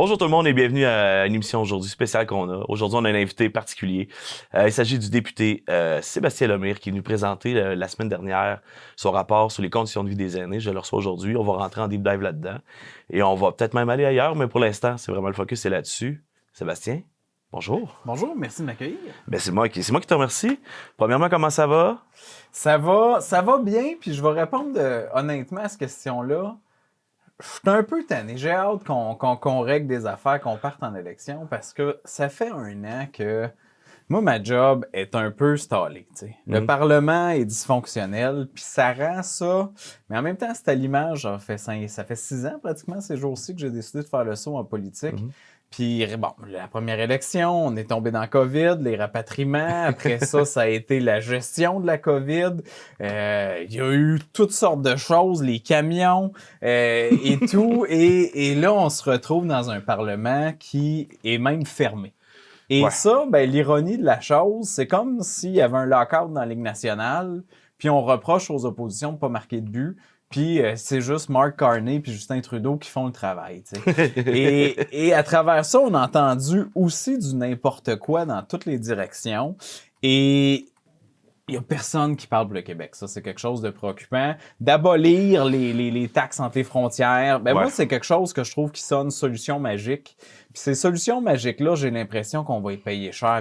Bonjour tout le monde et bienvenue à une émission aujourd'hui spéciale qu'on a. Aujourd'hui, on a un invité particulier. Il s'agit du député Sébastien Lemire qui est venu présenter la semaine dernière son rapport sur les conditions de vie des aînés. Je le reçois aujourd'hui. On va rentrer en deep dive là-dedans et on va peut-être même aller ailleurs, mais pour l'instant, c'est vraiment le focus, c'est là-dessus. Sébastien, bonjour. Bonjour, merci de m'accueillir. C'est moi qui te remercie. Premièrement, comment ça va? Ça va bien, puis je vais répondre honnêtement à cette question-là. Je suis un peu tanné. J'ai hâte qu'on règle des affaires, qu'on parte en élection, parce que ça fait 1 an que moi, ma job est un peu stallée. Le Parlement est dysfonctionnel, puis ça rend ça... Mais en même temps, c'est à l'image, ça fait 6 ans pratiquement ces jours-ci que j'ai décidé de faire le saut en politique. Puis, bon, la première élection, on est tombé dans la COVID, les rapatriements. Après ça, ça a été la gestion de la COVID. Il y a eu toutes sortes de choses, les camions et tout. Et là, on se retrouve dans un Parlement qui est même fermé. Et ça, l'ironie de la chose, c'est comme s'il y avait un lockout dans la Ligue nationale, puis on reproche aux oppositions de ne pas marquer de but. Puis c'est juste Mark Carney puis Justin Trudeau qui font le travail. et à travers ça, on a entendu aussi du n'importe quoi dans toutes les directions. Et il n'y a personne qui parle pour le Québec. Ça, c'est quelque chose de préoccupant. D'abolir les taxes entre les frontières, moi, c'est quelque chose que je trouve qui sonne solution magique. Puis ces solutions magiques-là, j'ai l'impression qu'on va y payer cher à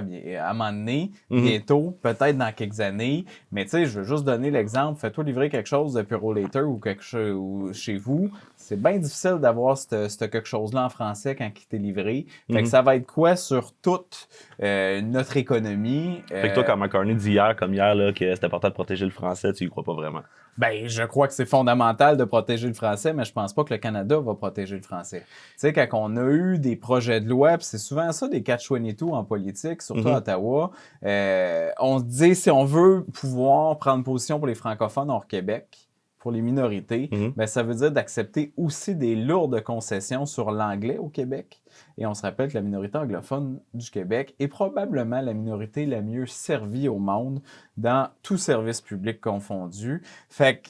un moment donné, bientôt, peut-être dans quelques années. Mais tu sais, je veux juste donner l'exemple. Fais-toi livrer quelque chose de Purolator ou quelque chose ou chez vous. C'est bien difficile d'avoir ce quelque chose-là en français quand il t'est livré. Fait que ça va être quoi sur toute notre économie? Fait que toi, quand McCartney dit hier, comme hier, là, que c'est important de protéger le français, tu y crois pas vraiment? Je crois que c'est fondamental de protéger le français, mais je pense pas que le Canada va protéger le français. Tu sais, quand on a eu des projets de loi, puis c'est souvent ça, des catch-22 en politique, surtout à Ottawa, on se dit, si on veut pouvoir prendre position pour les francophones hors Québec, pour les minorités, ça veut dire d'accepter aussi des lourdes concessions sur l'anglais au Québec. Et on se rappelle que la minorité anglophone du Québec est probablement la minorité la mieux servie au monde dans tout service public confondu. Fait que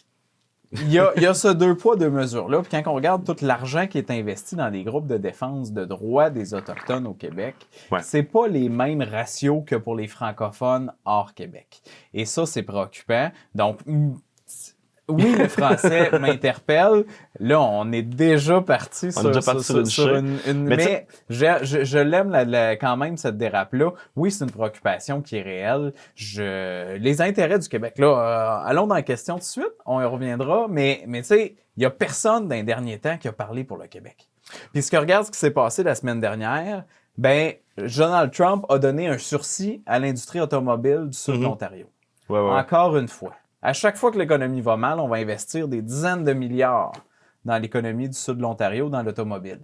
il y a ce 2 poids, 2 mesures-là. Puis quand on regarde tout l'argent qui est investi dans des groupes de défense de droits des Autochtones au Québec, c'est pas les mêmes ratios que pour les francophones hors Québec. Et ça, c'est préoccupant. Donc, oui, le français m'interpelle. Là, on est déjà parti sur une mais je l'aime quand même, cette dérape-là. Oui, c'est une préoccupation qui est réelle. Les intérêts du Québec, là, allons dans la question tout de suite, on y reviendra, mais tu sais, il y a personne dans les derniers temps qui a parlé pour le Québec. Puis regarde ce qui s'est passé la semaine dernière, Donald Trump a donné un sursis à l'industrie automobile du sud de l'Ontario. Encore une fois. À chaque fois que l'économie va mal, on va investir des dizaines de milliards dans l'économie du sud de l'Ontario, dans l'automobile.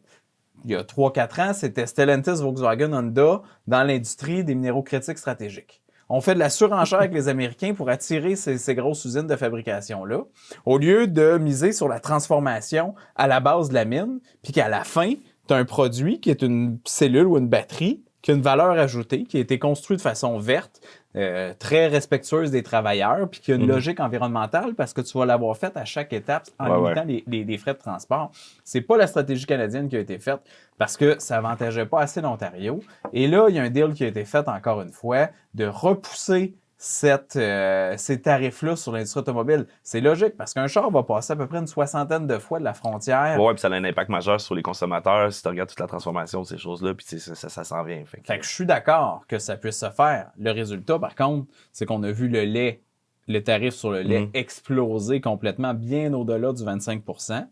Il y a 3-4 ans, c'était Stellantis, Volkswagen, Honda dans l'industrie des minéraux critiques stratégiques. On fait de la surenchère avec les Américains pour attirer ces grosses usines de fabrication-là, au lieu de miser sur la transformation à la base de la mine, puis qu'à la fin, tu as un produit qui est une cellule ou une batterie qui a une valeur ajoutée, qui a été construit de façon verte, très respectueuse des travailleurs, puis qui a une logique environnementale parce que tu vas l'avoir faite à chaque étape en limitant les frais de transport. C'est pas la stratégie canadienne qui a été faite parce que ça avantageait pas assez l'Ontario. Et là, il y a un deal qui a été fait, encore une fois, de repousser ces tarifs-là sur l'industrie automobile. C'est logique, parce qu'un char va passer à peu près une 60aine de fois de la frontière. Oui, puis ça a un impact majeur sur les consommateurs, si tu regardes toute la transformation de ces choses-là, puis ça s'en vient. Fait que je suis d'accord que ça puisse se faire. Le résultat, par contre, c'est qu'on a vu le tarif sur le lait exploser complètement, bien au-delà du 25%.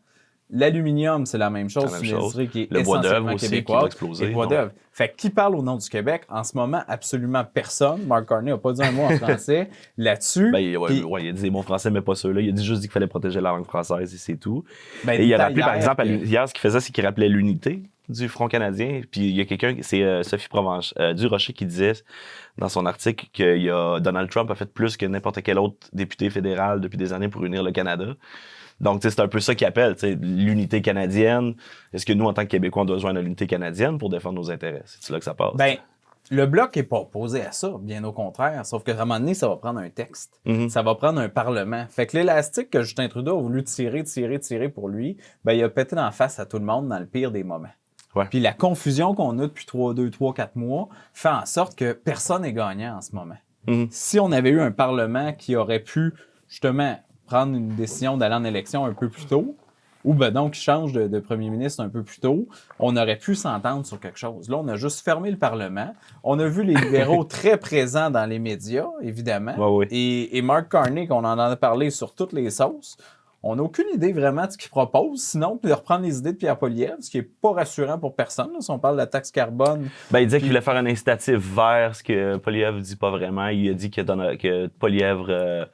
L'aluminium, c'est la même chose. C'est une industrie qui est essentiellement québécoise. Le bois d'œuvre. Fait que qui parle au nom du Québec? En ce moment, absolument personne. Mark Carney n'a pas dit un mot en français là-dessus. Il a dit des mots français, mais pas ceux-là. Il a juste dit qu'il fallait protéger la langue française et c'est tout. Et il a rappelé, par exemple, hier, ce qu'il faisait, c'est qu'il rappelait l'unité du Front canadien. Puis il y a quelqu'un, c'est Sophie Durocher, qui disait dans son article que Donald Trump a fait plus que n'importe quel autre député fédéral depuis des années pour unir le Canada. Donc, c'est un peu ça qu'il appelle, l'unité canadienne. Est-ce que nous, en tant que Québécois, on doit joindre l'unité canadienne pour défendre nos intérêts? C'est là que ça passe. Le Bloc n'est pas opposé à ça, bien au contraire. Sauf qu'à un moment donné, ça va prendre un texte. Ça va prendre un parlement. Fait que l'élastique que Justin Trudeau a voulu tirer pour lui, il a pété d'en face à tout le monde dans le pire des moments. Ouais. Puis la confusion qu'on a depuis 4 mois fait en sorte que personne n'est gagnant en ce moment. Si on avait eu un Parlement qui aurait pu, justement, prendre une décision d'aller en élection un peu plus tôt, ou ben donc qui change de premier ministre un peu plus tôt, on aurait pu s'entendre sur quelque chose. Là, on a juste fermé le Parlement. On a vu les libéraux très présents dans les médias, évidemment. Ouais. Et Mark Carney, qu'on en a parlé sur toutes les sauces, on n'a aucune idée vraiment de ce qu'il propose, sinon de reprendre les idées de Pierre Poilievre, ce qui n'est pas rassurant pour personne. Là, si on parle de la taxe carbone. Ben, il disait qu'il voulait faire un incitatif vers ce que Poilievre dit pas vraiment. Il a dit que Poilievre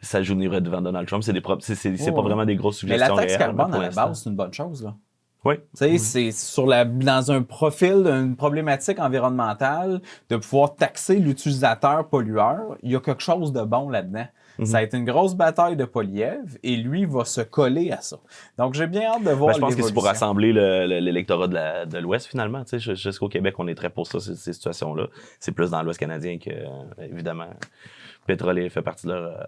s'agenouillerait devant Donald Trump. C'est pas vraiment des grosses suggestions. Mais la taxe carbone, à la base, c'est une bonne chose, là. Oui. Tu sais, c'est dans un profil d'une problématique environnementale, de pouvoir taxer l'utilisateur pollueur, il y a quelque chose de bon là-dedans. Ça a été une grosse bataille de Poilievre et lui va se coller à ça. Donc, j'ai bien hâte de voir je pense que c'est pour rassembler l'électorat de l'Ouest, finalement. Tu sais, jusqu'au Québec, on est très pour ça, ces situations-là. C'est plus dans l'Ouest canadien que, évidemment, pétrole fait partie de leur...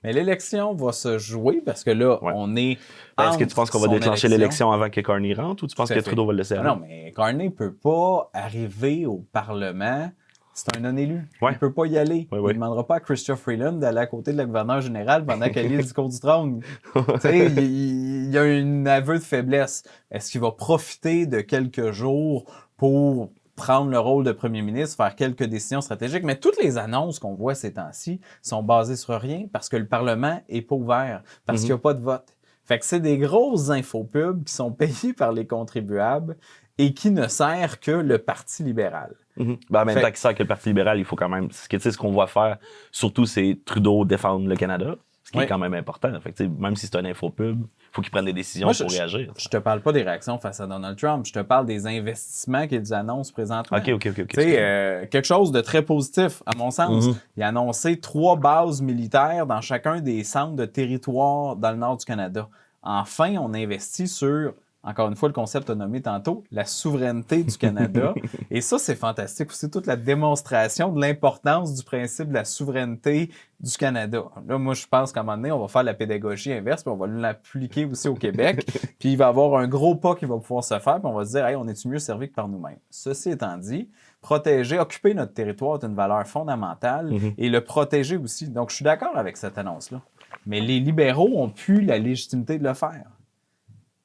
Mais l'élection va se jouer parce que là, on est. Est-ce que tu penses qu'on va déclencher l'élection avant que Carney rentre ou tu penses que Trudeau va le laisser aller? Non, mais Carney ne peut pas arriver au Parlement. C'est un non-élu. Il ne peut pas y aller. Il ne demandera pas à Chrystia Freeland d'aller à côté de la gouverneure générale pendant qu'elle lit le discours du trône. Tu sais, il y a un aveu de faiblesse. Est-ce qu'il va profiter de quelques jours pour prendre le rôle de premier ministre, faire quelques décisions stratégiques? Mais toutes les annonces qu'on voit ces temps-ci sont basées sur rien parce que le Parlement n'est pas ouvert, parce qu'il n'y a pas de vote. Fait que c'est des grosses infopubs qui sont payées par les contribuables et qui ne servent que le Parti libéral. Ben, en même temps qu'il sert que le Parti libéral, il faut quand même... Ce qu'on va faire, surtout, c'est Trudeau défendre le Canada, ce qui est quand même important. Fait que, même si c'est un infopub, il faut qu'il prenne des décisions pour réagir. Je te parle pas des réactions face à Donald Trump, je te parle des investissements qu'ils annoncent présentement. OK. Quelque chose de très positif, à mon sens. Il a annoncé 3 bases militaires dans chacun des centres de territoire dans le nord du Canada. Enfin, on investit sur... Encore une fois, le concept a nommé tantôt, la souveraineté du Canada. Et ça, c'est fantastique aussi, toute la démonstration de l'importance du principe de la souveraineté du Canada. Là, moi, je pense qu'à un moment donné, on va faire la pédagogie inverse, puis on va l'appliquer aussi au Québec. Puis il va y avoir un gros pas qui va pouvoir se faire, puis on va se dire, hey, on est-tu mieux servi que par nous-mêmes? Ceci étant dit, protéger, occuper notre territoire est une valeur fondamentale et le protéger aussi. Donc, je suis d'accord avec cette annonce-là. Mais les libéraux ont plus la légitimité de le faire.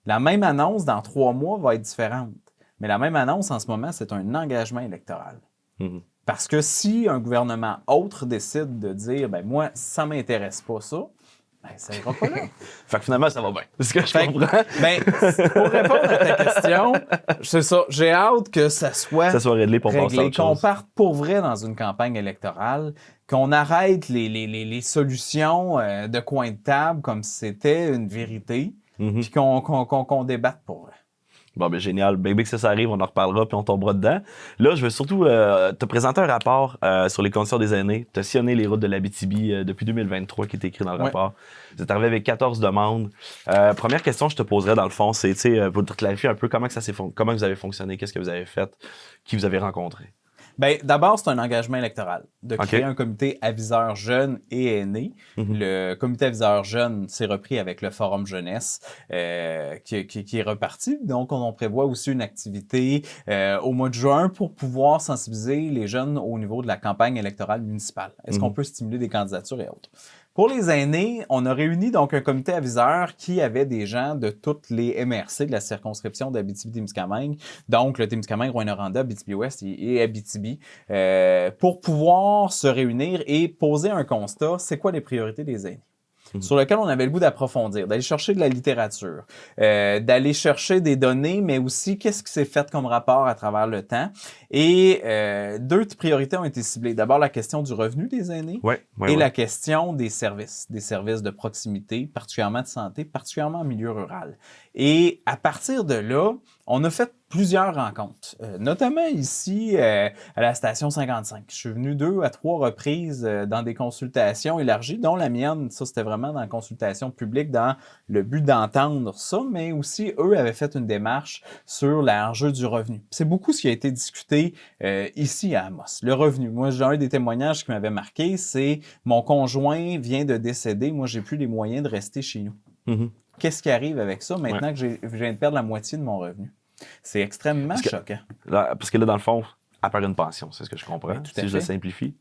La même annonce, dans 3 mois, va être différente. Mais la même annonce, en ce moment, c'est un engagement électoral. Parce que si un gouvernement autre décide de dire « ben moi, ça m'intéresse pas ça », ben ça ira pas là. Fait que finalement, ça va bien. C'est ce que je comprends. Ben, pour répondre à ta question, c'est ça. J'ai hâte que ça soit réglé pour passer à autre chose. Qu'on parte pour vrai dans une campagne électorale, qu'on arrête les solutions de coin de table comme si c'était une vérité. Puis qu'on débatte pour vrai. Bon, ben génial. Dès que ça arrive, on en reparlera puis on tombera dedans. Là, je veux surtout te présenter un rapport sur les conditions des aînés. Tu as sillonné les routes de l'Abitibi depuis 2023 qui est écrit dans le rapport. Vous êtes arrivé avec 14 demandes. Première question que je te poserais dans le fond, c'est pour te clarifier un peu comment vous avez fonctionné, qu'est-ce que vous avez fait, qui vous avez rencontré. Bien, d'abord, c'est un engagement électoral de créer un comité aviseur jeunes et aînés. Le comité aviseur jeunes s'est repris avec le Forum jeunesse qui est reparti. Donc, on prévoit aussi une activité au mois de juin pour pouvoir sensibiliser les jeunes au niveau de la campagne électorale municipale. Est-ce qu'on peut stimuler des candidatures et autres? Pour les aînés, on a réuni donc un comité aviseur qui avait des gens de toutes les MRC de la circonscription d'Abitibi-Témiscamingue, donc le Témiscamingue, Rouyn-Noranda, Abitibi-Ouest et Abitibi, pour pouvoir se réunir et poser un constat, c'est quoi les priorités des aînés? Sur lequel on avait le goût d'approfondir, d'aller chercher de la littérature, d'aller chercher des données, mais aussi qu'est-ce qui s'est fait comme rapport à travers le temps. Et 2 priorités ont été ciblées. D'abord, la question du revenu des aînés et la question des services de proximité, particulièrement de santé, particulièrement en milieu rural. Et à partir de là, on a fait plusieurs rencontres, notamment ici à la station 55. Je suis venu 2 à 3 reprises dans des consultations élargies, dont la mienne, ça c'était vraiment dans la consultation publique, dans le but d'entendre ça, mais aussi eux avaient fait une démarche sur l'enjeu du revenu. C'est beaucoup ce qui a été discuté ici à Amos. Le revenu. Moi, j'ai un des témoignages qui m'avait marqué, c'est mon conjoint vient de décéder, moi j'ai plus les moyens de rester chez nous. Qu'est-ce qui arrive avec ça maintenant que je viens de perdre la moitié de mon revenu? C'est extrêmement choquant. Parce que là, dans le fond, à part une pension, c'est ce que je comprends, si je simplifie.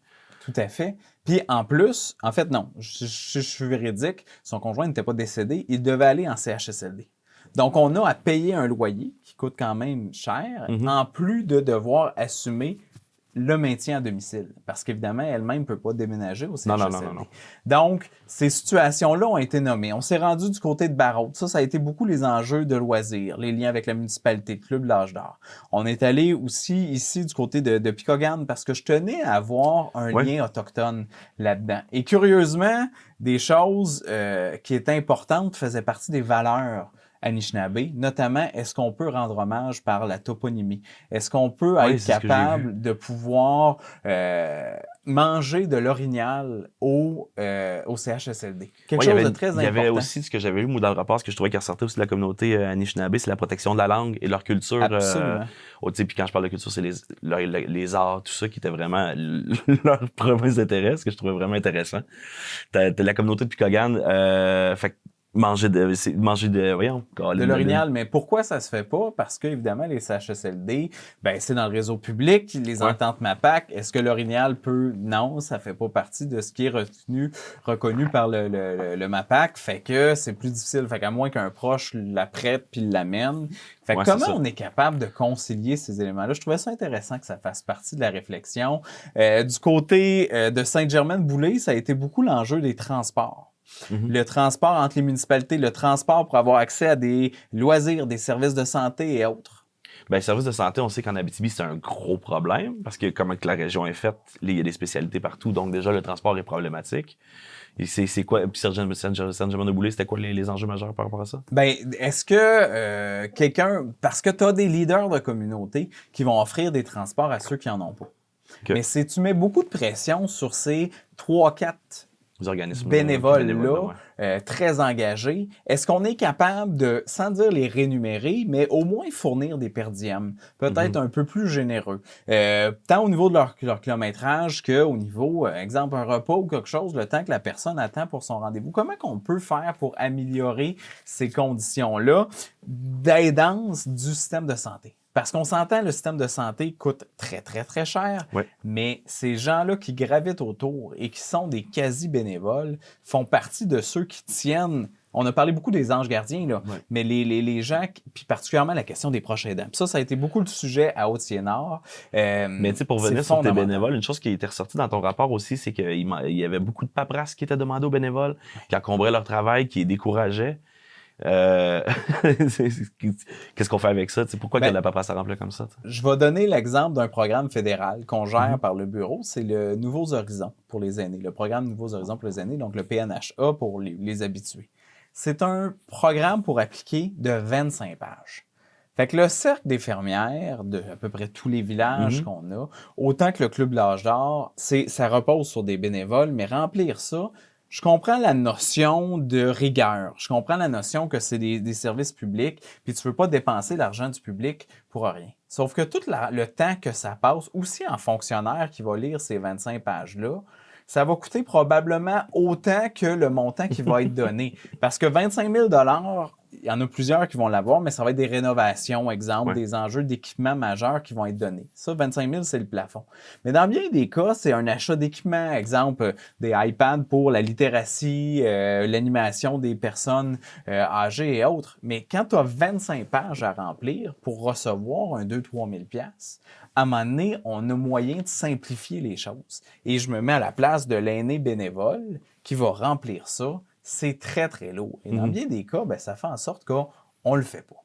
Tout à fait. Puis en plus, en fait, non, je suis véridique, son conjoint n'était pas décédé, il devait aller en CHSLD. Donc, on a à payer un loyer qui coûte quand même cher, en plus de devoir assumer le maintien à domicile. Parce qu'évidemment, elle-même ne peut pas déménager au CHSLD. Non. Donc, ces situations-là ont été nommées. On s'est rendu du côté de Barrault. Ça a été beaucoup les enjeux de loisirs, les liens avec la municipalité, le club L'Âge d'Or. On est allé aussi ici du côté de Picogan parce que je tenais à avoir un lien autochtone là-dedans. Et curieusement, des choses qui étaient importantes faisaient partie des valeurs Anishinaabe, notamment, est-ce qu'on peut rendre hommage par la toponymie? Est-ce qu'on peut être capable de pouvoir manger de l'orignal au CHSLD? Quelque chose de très important. Il y avait aussi ce que j'avais lu, moi, dans le rapport, ce que je trouvais qui ressortait aussi de la communauté Anishinaabe, c'est la protection de la langue et de leur culture. Absolument. Puis quand je parle de culture, c'est les arts, tout ça qui était vraiment leur premier intérêt, ce que je trouvais vraiment intéressant. T'as la communauté de Picogan, fait manger de l'orignal, mais pourquoi ça se fait pas? Parce que, évidemment, les CHSLD, c'est dans le réseau public, les ententes MAPAC. Est-ce que l'orignal peut? Non, ça fait pas partie de ce qui est reconnu par le MAPAC. Fait que c'est plus difficile. Fait qu'à moins qu'un proche la prête puis l'amène. Fait que comment on est capable de concilier ces éléments-là? Je trouvais ça intéressant que ça fasse partie de la réflexion. Du côté de Sainte-Germaine-Boulay, ça a été beaucoup l'enjeu des transports. Le transport entre les municipalités, le transport pour avoir accès à des loisirs, des services de santé et autres. Les services de santé, on sait qu'en Abitibi, c'est un gros problème parce que comme la région est faite, il y a des spécialités partout, donc déjà le transport est problématique. Et c'est quoi? Puis Sainte-Germaine-de-Boulay, c'était quoi les enjeux majeurs par rapport à ça? Est-ce que quelqu'un... Parce que tu as des leaders de communauté qui vont offrir des transports à ceux qui n'en ont pas. Okay. Mais tu mets beaucoup de pression sur ces 3-4 organismes bénévoles-là, très engagés. Est-ce qu'on est capable de, sans dire les rémunérer, mais au moins fournir des per diem, peut-être un peu plus généreux, tant au niveau de leur kilométrage qu'au niveau, exemple, un repas ou quelque chose, le temps que la personne attend pour son rendez-vous. Comment qu'on peut faire pour améliorer ces conditions-là d'aidance du système de santé? Parce qu'on s'entend, le système de santé coûte très, très, très cher, mais ces gens-là qui gravitent autour et qui sont des quasi-bénévoles font partie de ceux qui tiennent. On a parlé beaucoup des anges gardiens, là, mais les gens, puis particulièrement la question des proches aidants. Puis ça a été beaucoup le sujet à Haute-Siennard. Mais tu sais, pour venir sur tes bénévoles, une chose qui était ressortie dans ton rapport aussi, c'est qu'il y avait beaucoup de paperasse qui était demandée aux bénévoles, qui encombraient leur travail, qui les décourageaient. Qu'est-ce qu'on fait avec ça? T'sais, pourquoi il y a de la paperasse à remplir comme ça? T'sais? Je vais donner l'exemple d'un programme fédéral qu'on gère par le bureau. C'est le Nouveaux Horizons pour les aînés. Le programme Nouveaux Horizons pour les aînés, donc le PNHA pour les habitués. C'est un programme pour appliquer de 25 pages. Fait que le cercle des fermières de à peu près tous les villages qu'on a, autant que le Club L'Âge d'Or, ça repose sur des bénévoles, mais remplir ça, je comprends la notion de rigueur. Je comprends la notion que c'est des services publics, puis tu veux pas dépenser l'argent du public pour rien. Sauf que tout le temps que ça passe, aussi en fonctionnaire qui va lire ces 25 pages-là, ça va coûter probablement autant que le montant qui va être donné. Parce que 25 000 $, il y en a plusieurs qui vont l'avoir, mais ça va être des rénovations, exemple, des enjeux d'équipements majeurs qui vont être donnés. Ça, 25 000 $, c'est le plafond. Mais dans bien des cas, c'est un achat d'équipements, exemple, des iPads pour la littératie, l'animation des personnes âgées et autres. Mais quand tu as 25 pages à remplir pour recevoir un 2-3 000 $, à un moment donné, on a moyen de simplifier les choses. Et je me mets à la place de l'aîné bénévole qui va remplir ça. C'est très, très lourd. Et dans bien des cas, ça fait en sorte qu'on ne le fait pas.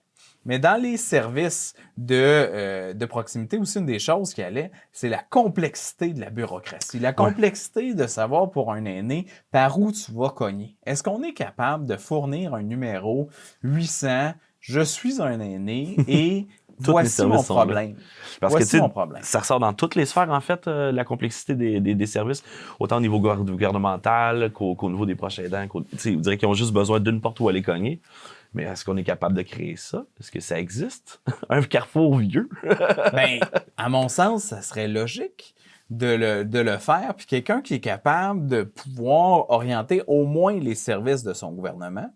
Mais dans les services de proximité, aussi une des choses qui allait, c'est la complexité de la bureaucratie. La complexité de savoir pour un aîné par où tu vas cogner. Est-ce qu'on est capable de fournir un numéro 800, je suis un aîné et... Voici mon problème. Parce que ça ressort dans toutes les sphères, en fait, la complexité des services, autant au niveau gouvernemental qu'au niveau des proches aidants. Vous direz qu'ils ont juste besoin d'une porte où aller cogner. Mais est-ce qu'on est capable de créer ça? Est-ce que ça existe? Un carrefour vieux? À mon sens, ça serait logique de le faire. Puis quelqu'un qui est capable de pouvoir orienter au moins les services de son gouvernement.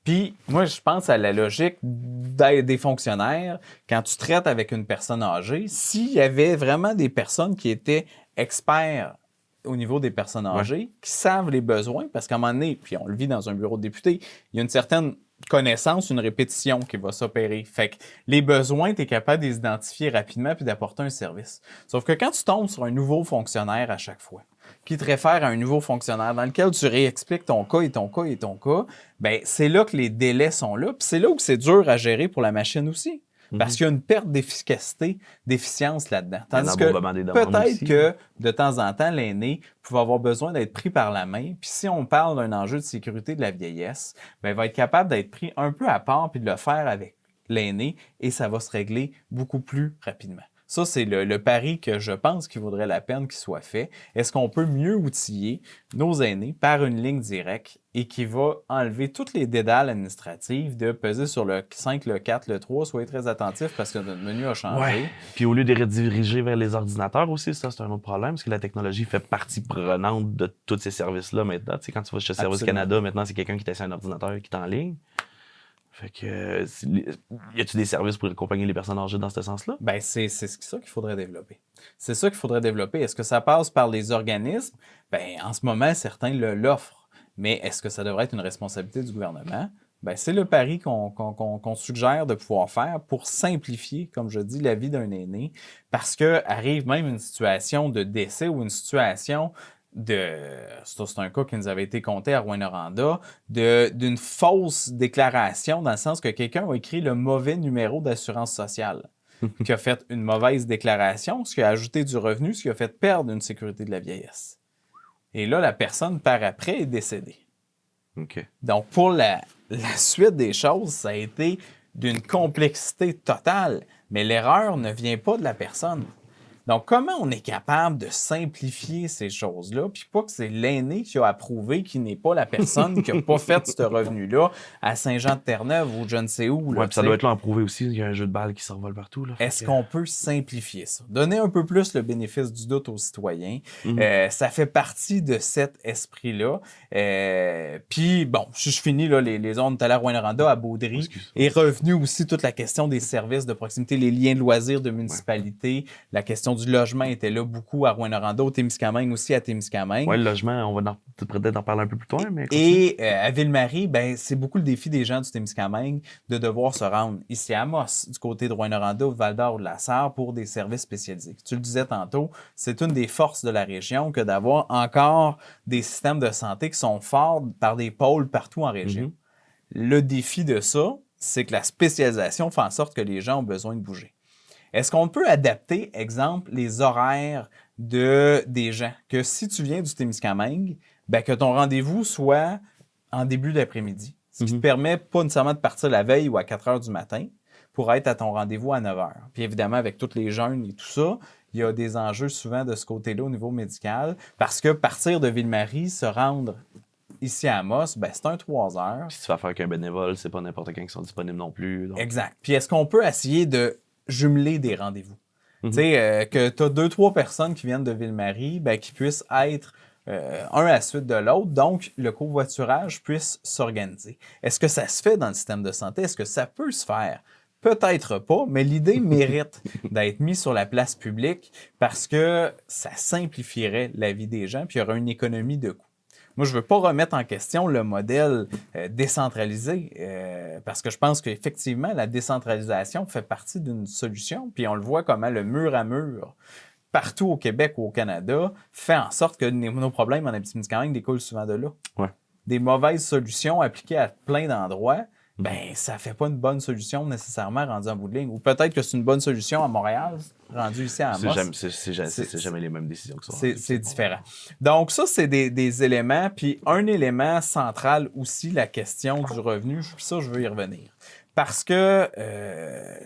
Puis Puis, moi, je pense à la logique des fonctionnaires. Quand tu traites avec une personne âgée, s'il y avait vraiment des personnes qui étaient experts au niveau des personnes âgées, qui savent les besoins, parce qu'à un moment donné, puis on le vit dans un bureau de député, il y a une certaine connaissance, une répétition qui va s'opérer. Fait que les besoins, tu es capable de les identifier rapidement puis d'apporter un service. Sauf que quand tu tombes sur un nouveau fonctionnaire à chaque fois, qui te réfère à un nouveau fonctionnaire dans lequel tu réexpliques ton cas et ton cas et ton cas, ben c'est là que les délais sont là. Puis c'est là où c'est dur à gérer pour la machine aussi. Parce qu'il y a une perte d'efficacité, d'efficience là-dedans. Tandis que peut-être que de temps en temps, l'aîné pouvait avoir besoin d'être pris par la main. Puis si on parle d'un enjeu de sécurité de la vieillesse, ben, il va être capable d'être pris un peu à part puis de le faire avec l'aîné et ça va se régler beaucoup plus rapidement. Ça, c'est le pari que je pense qu'il vaudrait la peine qu'il soit fait. Est-ce qu'on peut mieux outiller nos aînés par une ligne directe et qui va enlever toutes les dédales administratives de peser sur le 5, le 4, le 3? Soyez très attentifs parce que notre menu a changé. Ouais. Puis au lieu de les rediriger vers les ordinateurs aussi, ça, c'est un autre problème parce que la technologie fait partie prenante de tous ces services-là maintenant. Tu sais, quand tu vas chez Service Canada, maintenant, c'est quelqu'un qui t'assied à un ordinateur et qui est en ligne. Fait que, y a-tu des services pour accompagner les personnes âgées dans ce sens-là? Ben, c'est ça qu'il faudrait développer. C'est ça qu'il faudrait développer. Est-ce que ça passe par les organismes? Ben, en ce moment, certains l'offrent. Mais est-ce que ça devrait être une responsabilité du gouvernement? Ben, c'est le pari qu'on suggère de pouvoir faire pour simplifier, comme je dis, la vie d'un aîné. Parce que arrive même une situation de décès ou une situation c'est un cas qui nous avait été conté à Rouyn-Noranda, d'une fausse déclaration, dans le sens que quelqu'un a écrit le mauvais numéro d'assurance sociale, qui a fait une mauvaise déclaration, ce qui a ajouté du revenu, ce qui a fait perdre une sécurité de la vieillesse. Et là, la personne, par après, est décédée. Okay. Donc, pour la suite des choses, ça a été d'une complexité totale, mais l'erreur ne vient pas de la personne. Donc, comment on est capable de simplifier ces choses-là, puis pas que c'est l'aîné qui a approuvé, qui n'est pas la personne qui n'a pas fait ce revenu-là à Saint-Jean-de-Terre-Neuve ou je ne sais où. Oui, puis ça doit être là approuvé aussi, il y a un jeu de balles qui s'envole partout. Est-ce qu'on peut simplifier ça? Donner un peu plus le bénéfice du doute aux citoyens. Ça fait partie de cet esprit-là. Puis, bon, je finis, là, les zones tout à l'heure, Rouyn-Noranda, à Baudry, est revenu aussi toute la question des services de proximité, les liens de loisirs de municipalité, la question du logement était là beaucoup à Rouyn-Noranda, au Témiscamingue aussi à Témiscamingue. Oui, le logement, on va peut-être en parler un peu plus tard. Mais et à Ville-Marie, ben, c'est beaucoup le défi des gens du Témiscamingue de devoir se rendre ici à Amos, du côté de Rouyn-Noranda, ou de Val-d'Or ou de la Sarre pour des services spécialisés. Tu le disais tantôt, c'est une des forces de la région que d'avoir encore des systèmes de santé qui sont forts par des pôles partout en région. Le défi de ça, c'est que la spécialisation fait en sorte que les gens ont besoin de bouger. Est-ce qu'on peut adapter, exemple, les horaires des gens? Que si tu viens du Témiscamingue, ben que ton rendez-vous soit en début d'après-midi. Ce qui te permet pas nécessairement de partir la veille ou à 4 heures du matin pour être à ton rendez-vous à 9 heures. Puis évidemment, avec tous les jeunes et tout ça, il y a des enjeux souvent de ce côté-là au niveau médical. Parce que partir de Ville-Marie, se rendre ici à Amos, ben, c'est un 3 heures. Puis si tu vas faire qu'un bénévole, c'est pas n'importe qui sont disponibles non plus. Donc... Exact. Puis est-ce qu'on peut essayer de jumeler des rendez-vous? Tu sais, que tu as 2-3 personnes qui viennent de Ville-Marie, ben, qui puissent être un à la suite de l'autre, donc le covoiturage puisse s'organiser. Est-ce que ça se fait dans le système de santé? Est-ce que ça peut se faire? Peut-être pas, mais l'idée mérite d'être mise sur la place publique parce que ça simplifierait la vie des gens, puis il y aurait une économie de coûts. Moi, je ne veux pas remettre en question le modèle décentralisé parce que je pense qu'effectivement, la décentralisation fait partie d'une solution. Puis on le voit comment le mur à mur, partout au Québec ou au Canada, fait en sorte que nos problèmes en Abitibi-Témiscamingue découlent souvent de là. Ouais. Des mauvaises solutions appliquées à plein d'endroits, ben ça fait pas une bonne solution nécessairement rendue en bout de ligne. Ou peut-être que c'est une bonne solution à Montréal, rendue ici à Amos. C'est jamais les mêmes décisions que ça. C'est différent. Donc ça, c'est des éléments. Puis un élément central aussi, la question du revenu. Puis ça, je veux y revenir. Parce que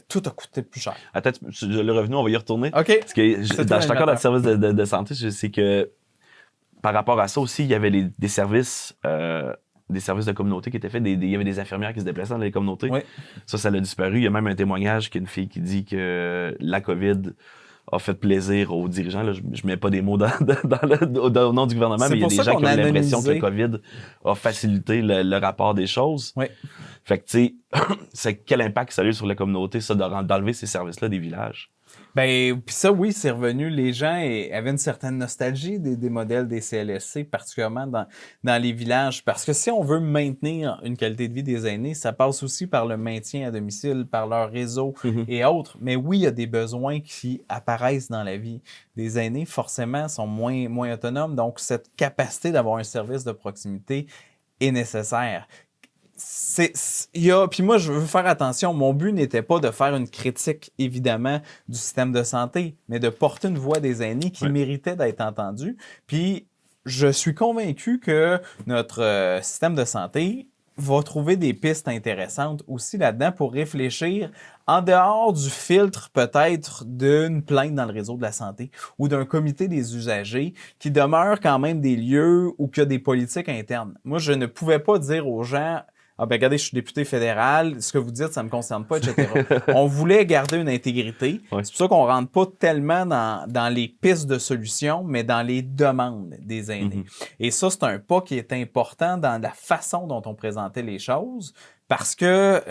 tout a coûté plus cher. Attends, le revenu, on va y retourner. OK. Parce que je suis encore dans le service de santé, c'est que par rapport à ça aussi, il y avait des services... des services de communauté qui étaient faits. Il y avait des infirmières qui se déplaçaient dans les communautés. Oui. Ça a disparu. Il y a même un témoignage qu'une fille qui dit que la COVID a fait plaisir aux dirigeants. Là, je mets pas des mots au nom du gouvernement, mais il y a des gens qui ont l'impression que le COVID a facilité le rapport des choses. Oui. Fait que, tu sais, c'est quel impact ça a eu sur la communauté, ça, d'enlever ces services-là des villages? Ben, puis ça, oui, c'est revenu. Les gens avaient une certaine nostalgie des modèles des CLSC, particulièrement dans les villages. Parce que si on veut maintenir une qualité de vie des aînés, ça passe aussi par le maintien à domicile, par leur réseau et autres. Mais oui, il y a des besoins qui apparaissent dans la vie. Les aînés, forcément, sont moins autonomes. Donc, cette capacité d'avoir un service de proximité est nécessaire. Puis moi, je veux faire attention. Mon but n'était pas de faire une critique, évidemment, du système de santé, mais de porter une voix des aînés qui méritait d'être entendue. Puis, je suis convaincu que notre système de santé va trouver des pistes intéressantes aussi là-dedans pour réfléchir en dehors du filtre peut-être d'une plainte dans le réseau de la santé ou d'un comité des usagers qui demeure quand même des lieux où il y a des politiques internes. Moi, je ne pouvais pas dire aux gens « Ah ben regardez, je suis député fédéral, ce que vous dites, ça me concerne pas, etc. » On voulait garder une intégrité. C'est pour ça qu'on rentre pas tellement dans les pistes de solutions, mais dans les demandes des aînés. Et ça, c'est un pas qui est important dans la façon dont on présentait les choses, parce que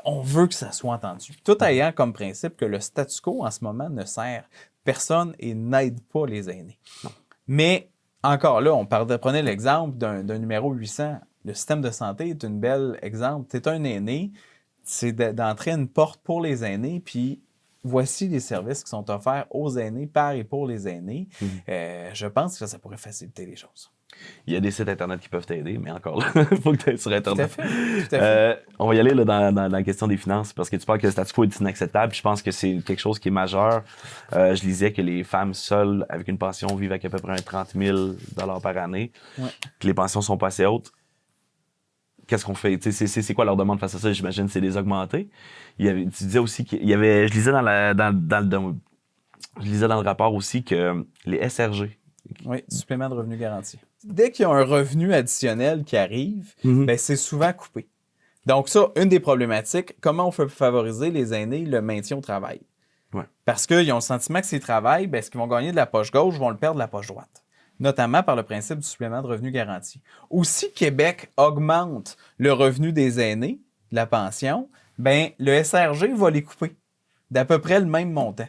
on veut que ça soit entendu. Tout ayant comme principe que le statu quo, en ce moment, ne sert personne et n'aide pas les aînés. Mais, encore là, prenait l'exemple d'un numéro 800. Le système de santé est un bel exemple. Tu es un aîné, c'est d'entrer une porte pour les aînés, puis voici les services qui sont offerts aux aînés, par et pour les aînés. Je pense que ça pourrait faciliter les choses. Il y a des sites Internet qui peuvent t'aider, mais encore là, il faut que tu ailles sur Internet. Tout à fait. On va y aller là, dans la question des finances, parce que tu parles que le statu quo est inacceptable. Je pense que c'est quelque chose qui est majeur. Je lisais que les femmes seules avec une pension vivent avec à peu près 30 000 $ par année, que les pensions sont pas assez hautes. Qu'est-ce qu'on fait? C'est quoi leur demande face à ça? J'imagine c'est les augmenter. Tu disais aussi qu'il y avait... Je lisais dans le rapport aussi que les SRG... Oui, supplément de revenu garanti. Dès qu'il y a un revenu additionnel qui arrive, ben c'est souvent coupé. Donc ça, une des problématiques, comment on peut favoriser les aînés le maintien au travail? Parce qu'ils ont le sentiment que s'ils travaillent, ben, ce qu'ils vont gagner de la poche gauche vont le perdre de la poche droite. Notamment par le principe du supplément de revenu garanti. Aussi, Québec augmente le revenu des aînés, la pension, ben le SRG va les couper d'à peu près le même montant.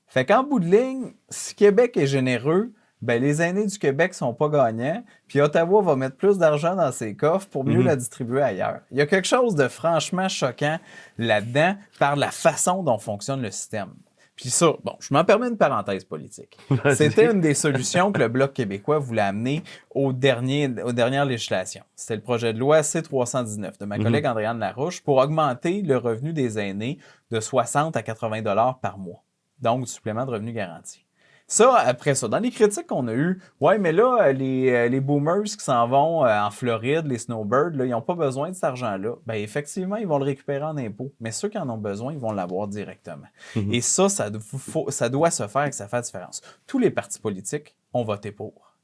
Fait qu'en bout de ligne, si Québec est généreux, ben les aînés du Québec sont pas gagnants, puis Ottawa va mettre plus d'argent dans ses coffres pour mieux la distribuer ailleurs. Il y a quelque chose de franchement choquant là-dedans par la façon dont fonctionne le système. Puis ça, bon, je m'en permets une parenthèse politique. C'était une des solutions que le Bloc québécois voulait amener aux dernières législations. C'était le projet de loi C-319 de ma collègue Andréane Larouche pour augmenter le revenu des aînés de 60 à 80 $ par mois. Donc, du supplément de revenu garanti. Ça, après ça, dans les critiques qu'on a eues, ouais, mais là, les boomers qui s'en vont en Floride, les snowbirds, là, ils n'ont pas besoin de cet argent-là. Bien, effectivement, ils vont le récupérer en impôts. Mais ceux qui en ont besoin, ils vont l'avoir directement. Et ça doit se faire et que ça fait la différence. Tous les partis politiques ont voté pour.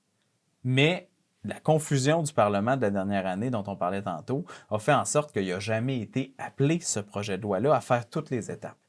Mais la confusion du Parlement de la dernière année dont on parlait tantôt a fait en sorte qu'il n'a jamais été appelé, ce projet de loi-là, à faire toutes les étapes.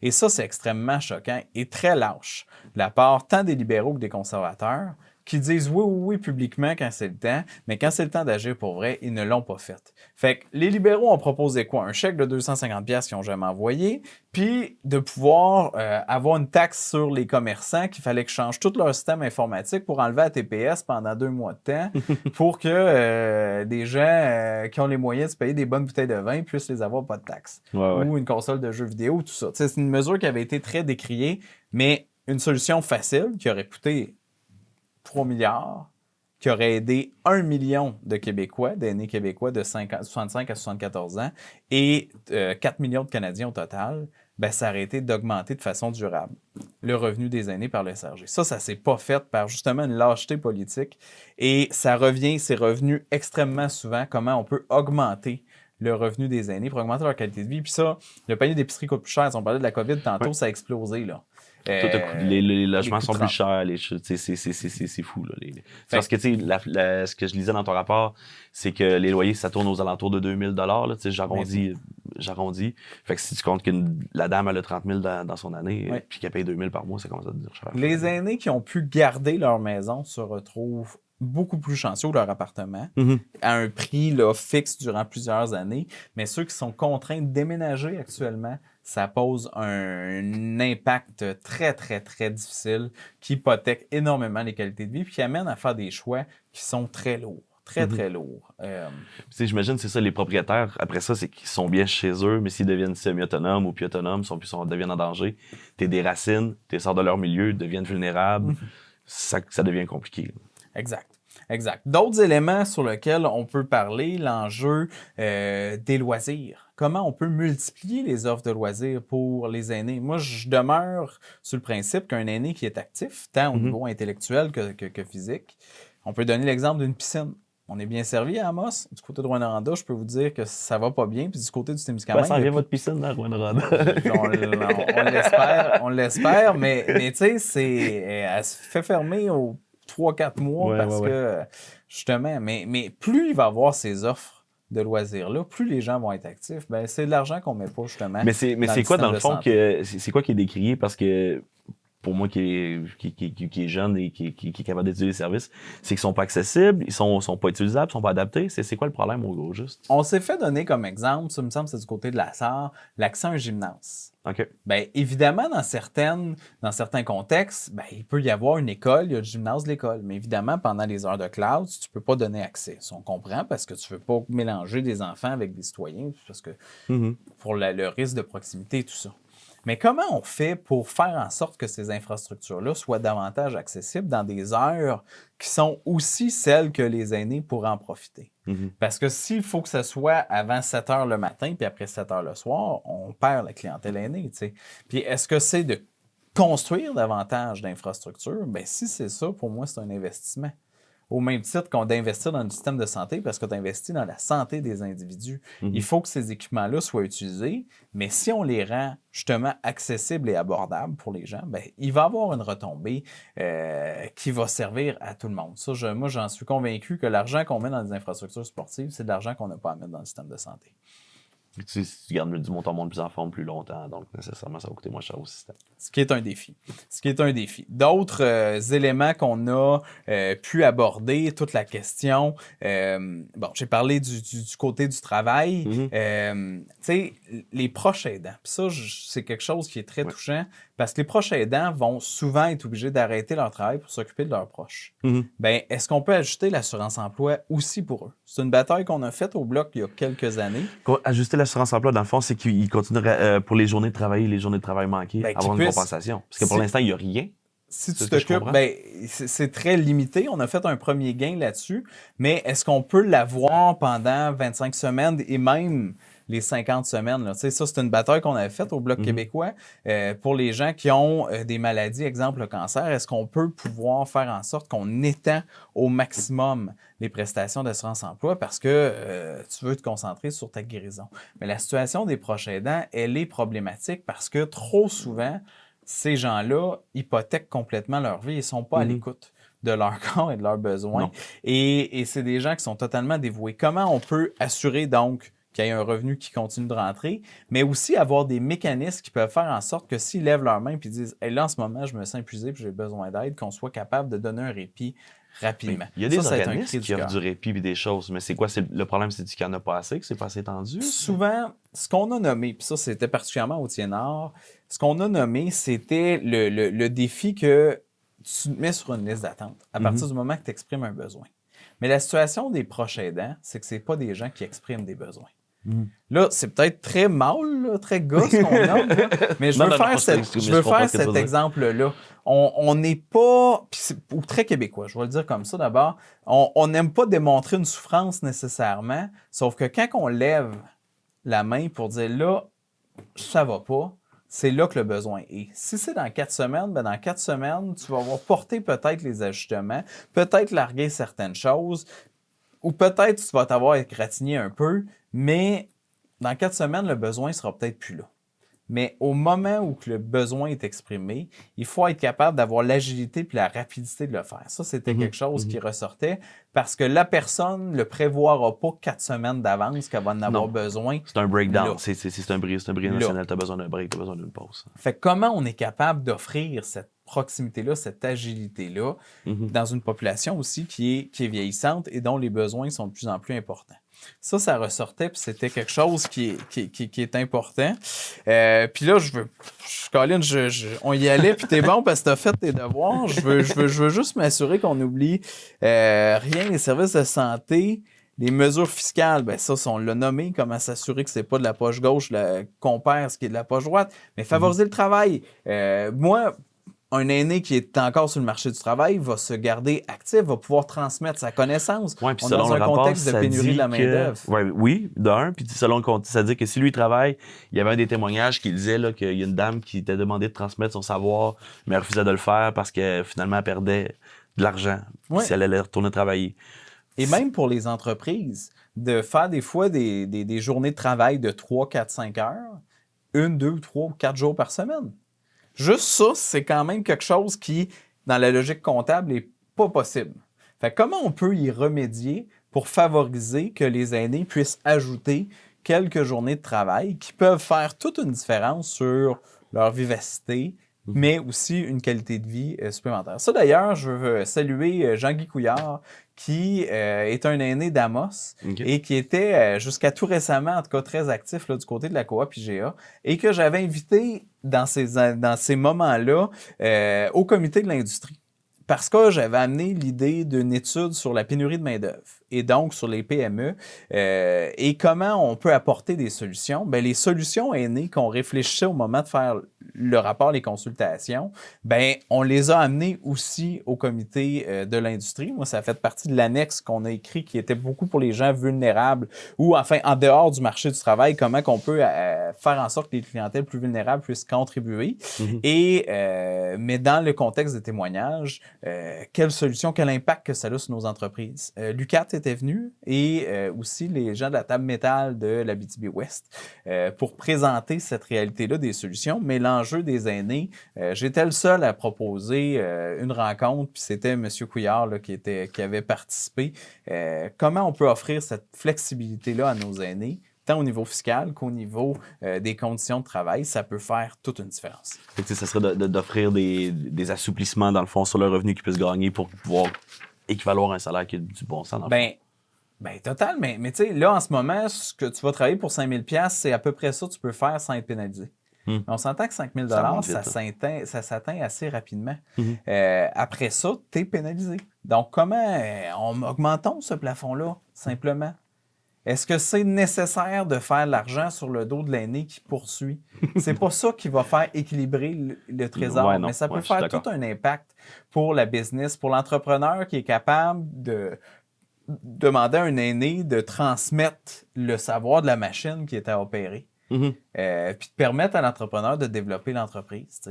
Et ça, c'est extrêmement choquant et très lâche de la part tant des libéraux que des conservateurs qui disent oui, publiquement quand c'est le temps, mais quand c'est le temps d'agir pour vrai, ils ne l'ont pas fait. Fait que les libéraux ont proposé quoi? Un chèque de 250$ qu'ils n'ont jamais envoyé, puis de pouvoir avoir une taxe sur les commerçants qu'il fallait qu'ils changent tout leur système informatique pour enlever la TPS pendant 2 mois de temps pour que des gens qui ont les moyens de se payer des bonnes bouteilles de vin puissent les avoir pas de taxe. Ou une console de jeux vidéo, tout ça. T'sais, c'est une mesure qui avait été très décriée, mais une solution facile qui aurait coûté 3 milliards, qui aurait aidé 1 million de Québécois, d'aînés québécois de 65 à 74 ans, et 4 millions de Canadiens au total, ben, ça aurait été d'augmenter de façon durable le revenu des aînés par le SRG. Ça s'est pas fait par justement une lâcheté politique, et ça c'est revenu extrêmement souvent, comment on peut augmenter le revenu des aînés pour augmenter leur qualité de vie. Puis ça, le panier d'épicerie coûte plus cher. Si on parlait de la COVID tantôt, ça a explosé, là. Les logements sont plus chers, c'est fou. Là, parce que ce que je lisais dans ton rapport, c'est que les loyers, ça tourne aux alentours de 2 000 $. J'arrondis j'arrondis. Fait que si tu comptes que la dame, elle a 30 000 dans son année, puis qu'elle paye 2 000 par mois, ça commence à devenir cher. Les aînés qui ont pu garder leur maison se retrouvent beaucoup plus chanceux, leur appartement, à un prix là, fixe durant plusieurs années. Mais ceux qui sont contraints de déménager actuellement, ça pose un impact très, très, très difficile qui hypothèque énormément les qualités de vie puis qui amène à faire des choix qui sont très lourds. Très lourds. J'imagine que c'est ça, les propriétaires, après ça, c'est qu'ils sont bien chez eux, mais s'ils deviennent semi-autonomes ou plus autonomes, deviennent en danger, t'es des racines, t'es sors de leur milieu, deviennent vulnérables, ça devient compliqué. Exact. D'autres éléments sur lesquels on peut parler, l'enjeu des loisirs. Comment on peut multiplier les offres de loisirs pour les aînés? Moi, je demeure sur le principe qu'un aîné qui est actif, tant au niveau intellectuel que physique, on peut donner l'exemple d'une piscine. On est bien servi à Amos. Du côté de Rouyn-Noranda, je peux vous dire que ça va pas bien. Puis du côté du Témiscamingue... Ça vient votre piscine dans Rouyn-Noranda. on l'espère, mais tu sais, elle se fait fermer aux 3-4 mois parce que, justement, mais plus il va avoir ces offres de loisirs-là, plus les gens vont être actifs. Ben, c'est de l'argent qu'on met pas, justement. Mais c'est quoi, dans le fond, c'est quoi qui est décrié? Parce que pour moi qui est jeune et qui est capable d'utiliser les services, c'est qu'ils sont pas accessibles, ils sont pas utilisables, ils sont pas adaptés. C'est quoi le problème au juste? On s'est fait donner comme exemple, ça me semble c'est du côté de la SAR, l'accès à un gymnase. OK. Bien, évidemment, dans certains contextes, ben, il peut y avoir une école, il y a le gymnase de l'école. Mais évidemment, pendant les heures de classe, tu ne peux pas donner accès. Ça, on comprend parce que tu ne veux pas mélanger des enfants avec des citoyens, parce que pour le risque de proximité et tout ça. Mais comment on fait pour faire en sorte que ces infrastructures-là soient davantage accessibles dans des heures qui sont aussi celles que les aînés pourraient en profiter? Parce que s'il faut que ce soit avant 7 heures le matin puis après 7 heures le soir, on perd la clientèle aînée. T'sais. Puis est-ce que c'est de construire davantage d'infrastructures? Bien, si c'est ça, pour moi, c'est un investissement. Au même titre qu'on d'investir dans le système de santé parce que tu investis dans la santé des individus. Il faut que ces équipements-là soient utilisés, mais si on les rend justement accessibles et abordables pour les gens, bien, il va y avoir une retombée qui va servir à tout le monde. Ça, moi, j'en suis convaincu que l'argent qu'on met dans les infrastructures sportives, c'est de l'argent qu'on n'a pas à mettre dans le système de santé. Si tu gardes du monde plus en forme plus longtemps, donc nécessairement, ça va coûter moins cher au système. Ce qui est un défi. D'autres éléments qu'on a pu aborder, toute la question, j'ai parlé du côté du travail, tu sais, les proches aidants. Puis ça, c'est quelque chose qui est très touchant parce que les proches aidants vont souvent être obligés d'arrêter leur travail pour s'occuper de leurs proches. Bien, est-ce qu'on peut ajuster l'assurance-emploi aussi pour eux? C'est une bataille qu'on a faite au Bloc il y a quelques années. Ajuster l'assurance-emploi, dans le fond, c'est qu'ils continueraient pour les journées de travail manquées, avoir une compensation. Parce que pour l'instant, il n'y a rien. Si tu t'occupes, ben, c'est très limité. On a fait un premier gain là-dessus. Mais est-ce qu'on peut l'avoir pendant 25 semaines et même les 50 semaines? Là? Ça, c'est une bataille qu'on avait faite au Bloc québécois. Pour les gens qui ont des maladies, exemple le cancer, est-ce qu'on peut pouvoir faire en sorte qu'on étend au maximum les prestations d'assurance-emploi parce que tu veux te concentrer sur ta guérison? Mais la situation des proches aidants, elle est problématique parce que trop souvent, ces gens-là hypothèquent complètement leur vie et ne sont pas à l'écoute de leur corps et de leurs besoins. Et c'est des gens qui sont totalement dévoués. Comment on peut assurer donc qu'il y ait un revenu qui continue de rentrer, mais aussi avoir des mécanismes qui peuvent faire en sorte que s'ils lèvent leurs mains et disent hey, « là, en ce moment, je me sens épuisé et j'ai besoin d'aide », qu'on soit capable de donner un répit rapidement. Il y a des organismes qui offrent du répit et des choses, mais c'est quoi? Le problème, c'est qu'il n'y en a pas assez, que c'est pas assez tendu? Souvent, ce qu'on a nommé, puis ça, c'était particulièrement au Thiénard, ce qu'on a nommé, c'était le défi que tu te mets sur une liste d'attente à partir du moment que tu exprimes un besoin. Mais la situation des proches aidants, c'est que ce n'est pas des gens qui expriment des besoins. Là, c'est peut-être très mâle, là, très gosse qu'on nomme, là, mais je veux faire cet exemple-là. On n'est pas, ou très québécois, je vais le dire comme ça d'abord, on n'aime pas démontrer une souffrance nécessairement, sauf que quand on lève la main pour dire là, ça va pas, c'est là que le besoin est. Si c'est dans 4 semaines, ben dans 4 semaines, tu vas avoir porté peut-être les ajustements, peut-être larguer certaines choses, ou peut-être tu vas t'avoir égratigné un peu, mais dans 4 semaines, le besoin ne sera peut-être plus là. Mais au moment où que le besoin est exprimé, il faut être capable d'avoir l'agilité et la rapidité de le faire. Ça, c'était quelque chose qui ressortait parce que la personne ne le prévoira pas 4 semaines d'avance qu'elle va en avoir besoin. C'est un breakdown. C'est un bris émotionnel. Tu as besoin d'un break, tu as besoin d'une pause. Fait que comment on est capable d'offrir cette proximité-là, cette agilité-là dans une population aussi qui est vieillissante et dont les besoins sont de plus en plus importants. Ça ressortait, puis c'était quelque chose qui est important. Puis là, Colin, on y allait, puis t'es bon parce que t'as fait tes devoirs. Je veux juste m'assurer qu'on oublie rien, les services de santé. Les mesures fiscales, ben ça, on l'a nommé, comment s'assurer que c'est pas de la poche gauche qu'on perd ce qui est de la poche droite, mais favoriser le travail. Moi, un aîné qui est encore sur le marché du travail va se garder actif, va pouvoir transmettre sa connaissance. Ouais, puis on est dans un contexte de pénurie de la main-d'œuvre. Oui, d'un. Puis selon le contexte, ça dit que si lui travaille, il y avait un des témoignages qui disait là, qu'il y a une dame qui était demandée de transmettre son savoir, mais elle refusait de le faire parce que finalement, elle perdait de l'argent si elle allait retourner travailler. Et même pour les entreprises, de faire des fois des journées de travail de 3, 4, 5 heures, 1, 2, 3, 4 jours par semaine. Juste ça, c'est quand même quelque chose qui, dans la logique comptable, n'est pas possible. Fait que comment on peut y remédier pour favoriser que les aînés puissent ajouter quelques journées de travail qui peuvent faire toute une différence sur leur vivacité, mais aussi une qualité de vie supplémentaire. Ça, d'ailleurs, je veux saluer Jean-Guy Couillard, qui est un aîné d'Amos et qui était jusqu'à tout récemment, en tout cas très actif là, du côté de la coop IGA, et que j'avais invité dans ces moments-là au comité de l'industrie. Parce que j'avais amené l'idée d'une étude sur la pénurie de main-d'œuvre et donc sur les PME et comment on peut apporter des solutions. Bien, les solutions aînées qu'on réfléchissait au moment de faire le rapport, les consultations, bien, on les a amenées aussi au comité de l'industrie. Moi, ça a fait partie de l'annexe qu'on a écrit qui était beaucoup pour les gens vulnérables ou enfin en dehors du marché du travail, comment qu'on peut faire en sorte que les clientèles plus vulnérables puissent contribuer. Et mais dans le contexte des témoignages, quelle solution, quel impact que ça a sur nos entreprises. L'UQAT était venu et aussi les gens de la table métal de l'Abitibi-Ouest pour présenter cette réalité-là des solutions. Mais l'enjeu des aînés, j'étais le seul à proposer une rencontre, puis c'était M. Couillard là, qui avait participé. Comment on peut offrir cette flexibilité-là à nos aînés, tant au niveau fiscal qu'au niveau des conditions de travail, ça peut faire toute une différence. Ça serait d'offrir des assouplissements, dans le fond, sur le revenu qu'ils puissent gagner pour pouvoir équivaloir un salaire qui a du bon sens. Ben, total, mais tu sais, là, en ce moment, ce que tu vas travailler pour 5 000 $, c'est à peu près ça que tu peux faire sans être pénalisé. Mais on s'entend que 5 000 $, ça s'atteint assez rapidement. Après ça, tu es pénalisé. Donc, comment augmentons ce plafond-là, simplement? Est-ce que c'est nécessaire de faire de l'argent sur le dos de l'aîné qui poursuit? C'est pas ça qui va faire équilibrer le trésor, mais ça peut faire tout un impact pour la business, pour l'entrepreneur qui est capable de demander à un aîné de transmettre le savoir de la machine qui est à opérer. Puis de permettre à l'entrepreneur de développer l'entreprise.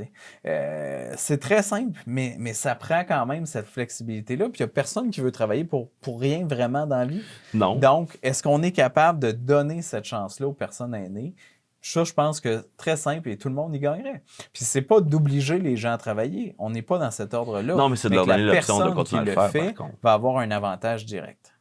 C'est très simple, mais ça prend quand même cette flexibilité-là. Puis il n'y a personne qui veut travailler pour rien vraiment dans la vie. Non. Donc, est-ce qu'on est capable de donner cette chance-là aux personnes aînées? Ça, je pense que très simple et tout le monde y gagnerait. Puis c'est pas d'obliger les gens à travailler. On n'est pas dans cet ordre-là. Non, mais c'est de leur donner l'option de continuer à le faire, par contre. Va avoir un avantage direct.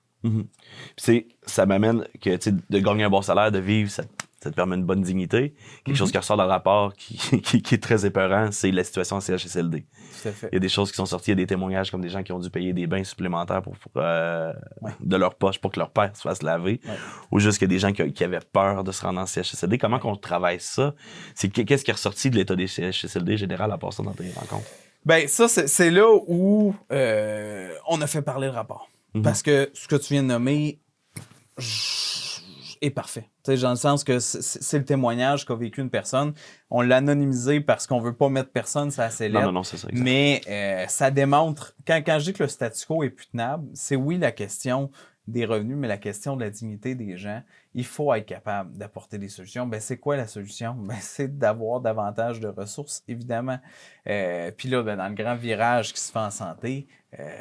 Ça m'amène que de gagner un bon salaire, de vivre, ça te permet une bonne dignité. Quelque chose qui ressort dans le rapport qui est très épeurant, c'est la situation en CHSLD. Tout à fait. Il y a des choses qui sont sorties, il y a des témoignages comme des gens qui ont dû payer des bains supplémentaires de leur poche pour que leur père se fasse laver, ou juste qu'il y a des gens qui avaient peur de se rendre en CHSLD. Comment qu'on travaille ça? Qu'est-ce qui est ressorti de l'état des CHSLD général à part ça dans tes rencontres? Ben ça, c'est là où on a fait parler le rapport. Parce que ce que tu viens de nommer est parfait. T'sais, dans le sens que c'est le témoignage qu'a vécu une personne. On l'a anonymisé parce qu'on veut pas mettre personne sur la sellette. Non, c'est ça. Exact. Mais ça démontre, quand je dis que le statu quo est plus tenable, c'est oui la question des revenus, mais la question de la dignité des gens. Il faut être capable d'apporter des solutions. Ben, c'est quoi la solution? Ben, c'est d'avoir davantage de ressources, évidemment. Puis là, dans le grand virage qui se fait en santé,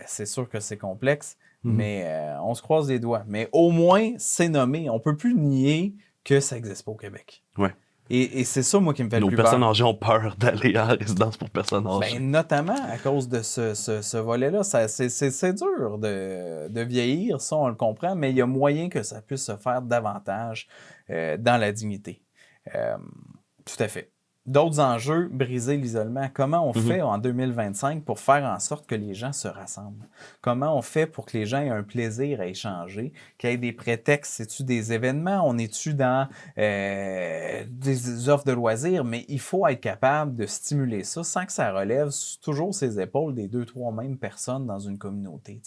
c'est sûr que c'est complexe. Mais on se croise les doigts. Mais au moins, c'est nommé. On ne peut plus nier que ça n'existe pas au Québec. Ouais. Et c'est ça, moi, qui me fait le plus peur. Nos personnes âgées ont peur d'aller en résidence pour personnes âgées. Notamment à cause de ce volet-là. C'est dur de vieillir, ça, on le comprend, mais il y a moyen que ça puisse se faire davantage dans la dignité. Tout à fait. D'autres enjeux, briser l'isolement. Comment on fait en 2025 pour faire en sorte que les gens se rassemblent? Comment on fait pour que les gens aient un plaisir à échanger, qu'il y ait des prétextes? C'est-tu des événements? On est-tu dans des offres de loisirs? Mais il faut être capable de stimuler ça sans que ça relève toujours ses épaules des 2-3 mêmes personnes dans une communauté.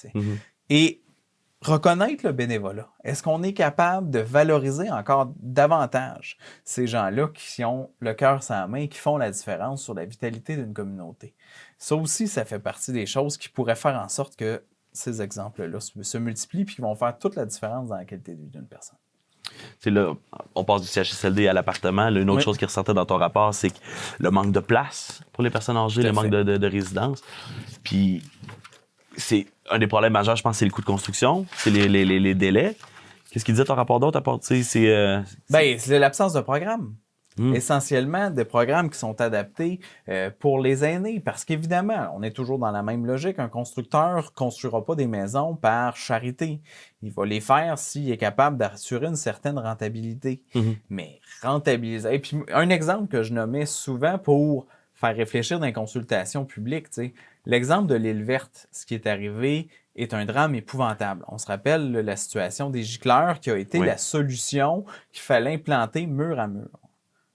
Et reconnaître le bénévolat. Est-ce qu'on est capable de valoriser encore davantage ces gens-là qui ont le cœur sur la main et qui font la différence sur la vitalité d'une communauté? Ça aussi, ça fait partie des choses qui pourraient faire en sorte que ces exemples-là se multiplient et qui vont faire toute la différence dans la qualité de vie d'une personne. C'est là, on passe du CHSLD à l'appartement. Là, une autre chose qui ressortait dans ton rapport, c'est le manque de place pour les personnes âgées, le manque de résidence. Puis, c'est un des problèmes majeurs, je pense, c'est le coût de construction, c'est les délais. Qu'est-ce qu'il disait ton rapport d'autre à part, c'est l'absence de programme. Essentiellement, des programmes qui sont adaptés pour les aînés. Parce qu'évidemment, on est toujours dans la même logique. Un constructeur ne construira pas des maisons par charité. Il va les faire s'il est capable d'assurer une certaine rentabilité. Mais rentabiliser... Et puis, un exemple que je nommais souvent pour faire réfléchir dans les consultations publiques, l'exemple de l'île verte, ce qui est arrivé est un drame épouvantable. On se rappelle la situation des gicleurs qui a été la solution qu'il fallait implanter mur à mur.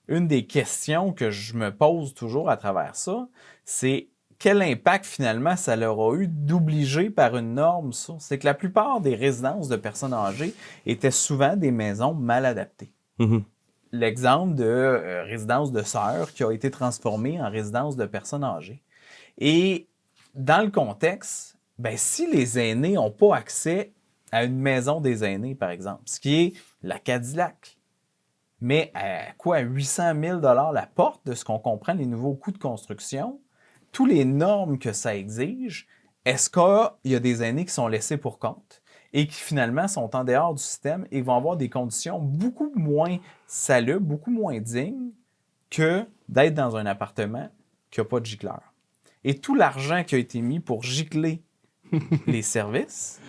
Une des questions que je me pose toujours à travers ça, c'est quel impact finalement ça leur a eu d'obliger par une norme ça? C'est que la plupart des résidences de personnes âgées étaient souvent des maisons mal adaptées. L'exemple de résidence de sœurs qui a été transformée en résidence de personnes âgées. Et dans le contexte, si les aînés n'ont pas accès à une maison des aînés, par exemple, ce qui est la Cadillac, mais à 800 000 $ la porte, de ce qu'on comprend, les nouveaux coûts de construction, tous les normes que ça exige, est-ce qu'il y a des aînés qui sont laissés pour compte et qui finalement sont en dehors du système et vont avoir des conditions beaucoup moins salubres, beaucoup moins dignes que d'être dans un appartement qui n'a pas de gicleur. Et tout l'argent qui a été mis pour gicler les services,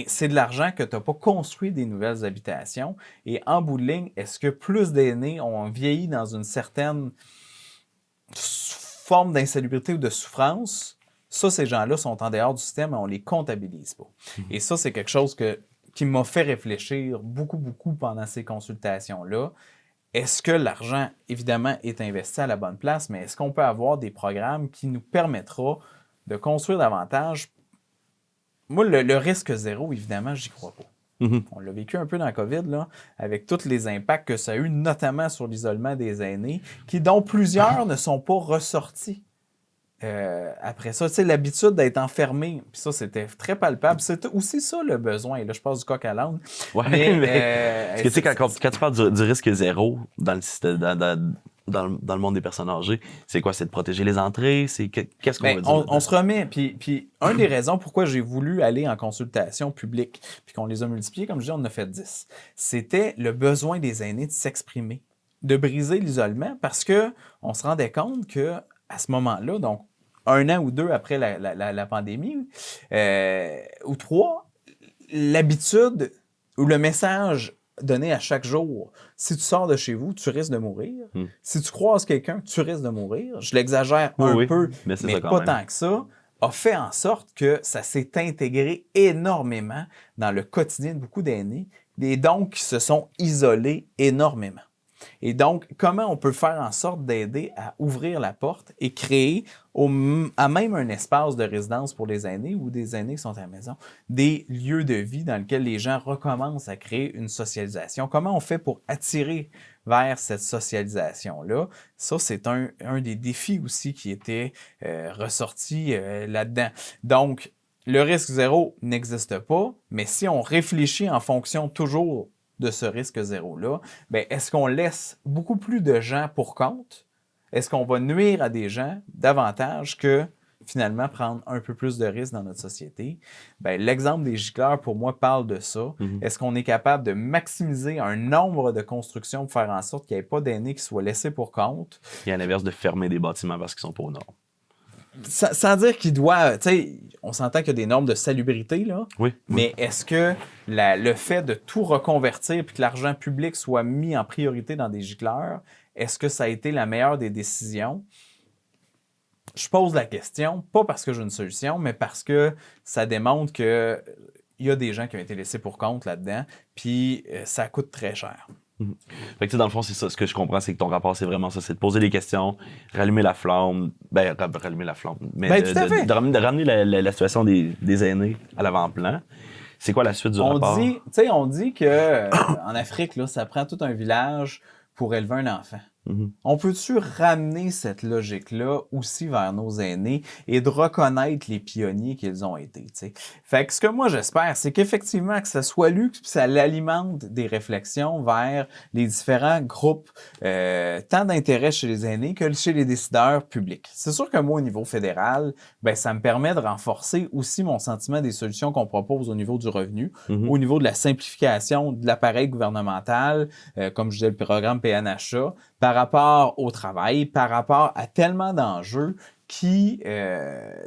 c'est de l'argent que tu n'as pas construit des nouvelles habitations. Et en bout de ligne, est-ce que plus d'aînés ont vieilli dans une certaine forme d'insalubrité ou de souffrance? Ça, ces gens-là sont en dehors du système et on ne les comptabilise pas. Et ça, c'est quelque chose qui m'a fait réfléchir beaucoup, beaucoup pendant ces consultations-là. Est-ce que l'argent, évidemment, est investi à la bonne place, mais est-ce qu'on peut avoir des programmes qui nous permettront de construire davantage? Moi, le risque zéro, évidemment, j'y crois pas. On l'a vécu un peu dans la COVID, là, avec tous les impacts que ça a eu, notamment sur l'isolement des aînés, dont plusieurs ne sont pas ressortis. Après ça, tu sais, l'habitude d'être enfermé, puis ça, c'était très palpable. C'était aussi ça, le besoin. Et là, je passe du coq à l'âne. Parce que, tu sais, quand tu parles du risque zéro dans le système, dans le monde des personnes âgées, c'est quoi? C'est de protéger les entrées? Qu'est-ce qu'on veut dire? On se remet. Puis une des raisons pourquoi j'ai voulu aller en consultation publique, puis qu'on les a multipliés, comme je dis, on en a fait 10, c'était le besoin des aînés de s'exprimer, de briser l'isolement, parce qu'on se rendait compte qu'à ce moment-là, donc 1 an ou 2 après la pandémie, ou 3, l'habitude ou le message donné à chaque jour, si tu sors de chez vous, tu risques de mourir. Si tu croises quelqu'un, tu risques de mourir. Je l'exagère un peu, mais pas tant que ça, a fait en sorte que ça s'est intégré énormément dans le quotidien de beaucoup d'aînés, et donc qui se sont isolés énormément. Et donc, comment on peut faire en sorte d'aider à ouvrir la porte et créer à même un espace de résidence pour les aînés ou des aînés qui sont à la maison, des lieux de vie dans lesquels les gens recommencent à créer une socialisation. Comment on fait pour attirer vers cette socialisation-là? Ça, c'est un des défis aussi qui était ressorti là-dedans. Donc, le risque zéro n'existe pas, mais si on réfléchit en fonction toujours de ce risque zéro-là, est-ce qu'on laisse beaucoup plus de gens pour compte? Est-ce qu'on va nuire à des gens davantage que finalement prendre un peu plus de risques dans notre société. Ben, l'exemple des gicleurs, pour moi, parle de ça. Est-ce qu'on est capable de maximiser un nombre de constructions pour faire en sorte qu'il n'y ait pas d'aînés qui soient laissés pour compte? Et à l'inverse de fermer des bâtiments parce qu'ils sont pas aux normes. Sans dire qu'il doit... Tu sais, on s'entend qu'il y a des normes de salubrité, là. Oui. Mais est-ce que le fait de tout reconvertir et que l'argent public soit mis en priorité dans des gicleurs, est-ce que ça a été la meilleure des décisions? Je pose la question, pas parce que j'ai une solution, mais parce que ça démontre qu'il y a des gens qui ont été laissés pour compte là-dedans, puis ça coûte très cher. Fait que dans le fond, c'est ça. Ce que je comprends, c'est que ton rapport, c'est vraiment ça. C'est de poser des questions, rallumer la flamme. Rallumer la flamme. Mais de ramener la situation des aînés à l'avant-plan. C'est quoi la suite du rapport? On dit que en Afrique, là, ça prend tout un village pour élever un enfant. On peut-tu ramener cette logique-là aussi vers nos aînés et de reconnaître les pionniers qu'ils ont été, t'sais? Fait que ce que moi j'espère, c'est qu'effectivement que ça soit lu, que ça l'alimente des réflexions vers les différents groupes, tant d'intérêt chez les aînés que chez les décideurs publics. C'est sûr que moi, au niveau fédéral, ben ça me permet de renforcer aussi mon sentiment des solutions qu'on propose au niveau du revenu, au niveau de la simplification de l'appareil gouvernemental, comme je disais, le programme PNHA, par rapport au travail, par rapport à tellement d'enjeux